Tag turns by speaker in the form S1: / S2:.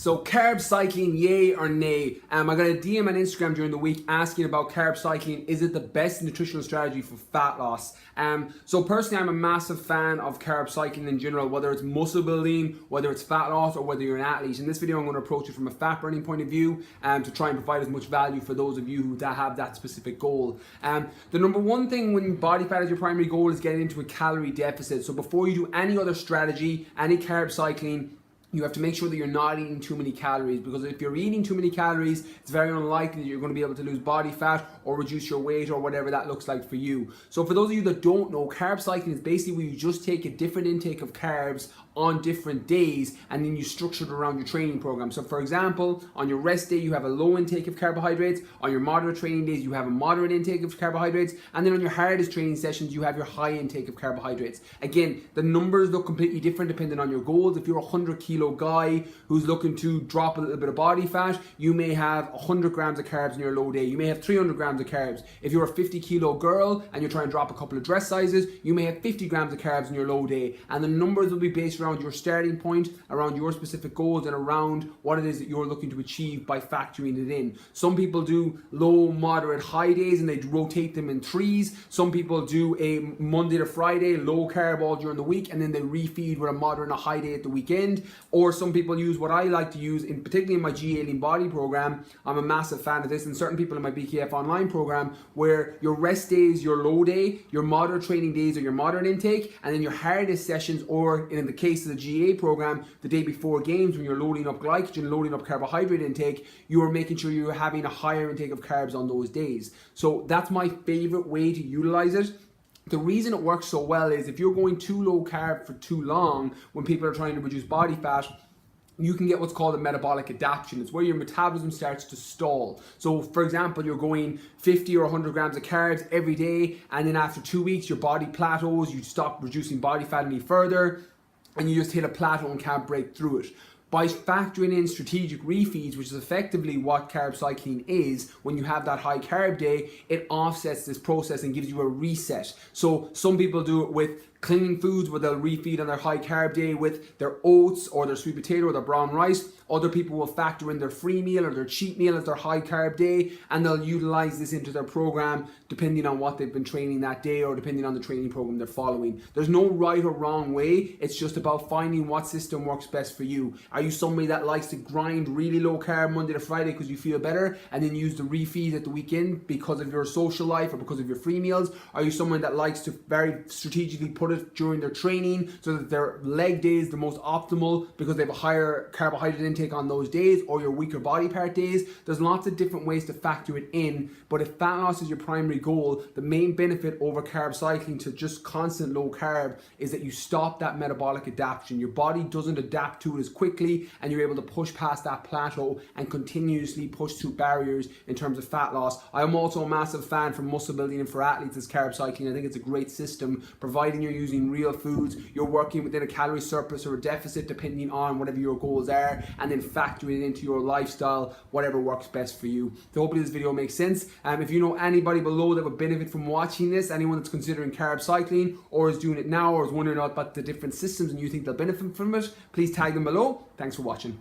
S1: So carb cycling, yay or nay? I got a DM on Instagram during the week asking about carb cycling. Is it the best nutritional strategy for fat loss? So personally, I'm a massive fan of carb cycling in general, whether it's muscle building, whether it's fat loss, or whether you're an athlete. In this video, I'm going to approach it from a fat burning point of view to try and provide as much value for those of you who have that specific goal. The number one thing when body fat is your primary goal is getting into a calorie deficit. So before you do any other strategy, any carb cycling, you have to make sure that you're not eating too many calories, because if you're eating too many calories, it's very unlikely that you're going to be able to lose body fat or reduce your weight or whatever that looks like for you. So for those of you that don't know, carb cycling is basically where you just take a different intake of carbs on different days and then you structure it around your training program. So for example, on your rest day, you have a low intake of carbohydrates. On your moderate training days, you have a moderate intake of carbohydrates. And then on your hardest training sessions, you have your high intake of carbohydrates. Again, the numbers look completely different depending on your goals. If you're a 100-kilo guy who's looking to drop a little bit of body fat, you may have 100 grams of carbs in your low day. You may have 300 grams of carbs. If you're a 50-kilo girl and you're trying to drop a couple of dress sizes, you may have 50 grams of carbs in your low day. And the numbers will be based around your starting point, around your specific goals, and around what it is that you're looking to achieve by factoring it in. Some people do low, moderate, high days and they rotate them in threes. Some people do a Monday to Friday, low carb all during the week, and then they refeed with a moderate and a high day at the weekend. Or some people use what I like to use, particularly in my GA Lean Body program. I'm a massive fan of this, and certain people in my BKF Online program, where your rest day is your low day, your moderate training days are your moderate intake, and then your hardest sessions, or in the case of the GA program, the day before games, when you're loading up glycogen, loading up carbohydrate intake, you're making sure you're having a higher intake of carbs on those days. So that's my favorite way to utilize it. The reason it works so well is if you're going too low carb for too long, when people are trying to reduce body fat, you can get what's called a metabolic adaptation. It's where your metabolism starts to stall. So for example, you're going 50 or 100 grams of carbs every day, and then after 2 weeks, your body plateaus, you stop reducing body fat any further, and you just hit a plateau and can't break through it. By factoring in strategic refeeds, which is effectively what carb cycling is, when you have that high carb day, it offsets this process and gives you a reset. So some people do it with clean foods, where they'll refeed on their high carb day with their oats or their sweet potato or their brown rice. Other people will factor in their free meal or their cheat meal as their high carb day, and they'll utilize this into their program depending on what they've been training that day or depending on the training program they're following. There's no right or wrong way. It's just about finding what system works best for you. Are you somebody that likes to grind really low carb Monday to Friday because you feel better, and then use the refeed at the weekend because of your social life or because of your free meals? Are you someone that likes to very strategically put it during their training so that their leg day is the most optimal because they have a higher carbohydrate intake on those days, or your weaker body part days? There's lots of different ways to factor it in, but if fat loss is your primary goal, the main benefit over carb cycling to just constant low carb is that you stop that metabolic adaptation. Your body doesn't adapt to it as quickly, and you're able to push past that plateau and continuously push through barriers in terms of fat loss. I'm also a massive fan for muscle building and for athletes as carb cycling. I think it's a great system, providing you're using real foods, you're working within a calorie surplus or a deficit depending on whatever your goals are, and then factoring it into your lifestyle, whatever works best for you. So hopefully this video makes sense. If you know anybody below that would benefit from watching this, anyone that's considering carb cycling or is doing it now or is wondering about the different systems and you think they'll benefit from it, please tag them below. Thanks for watching.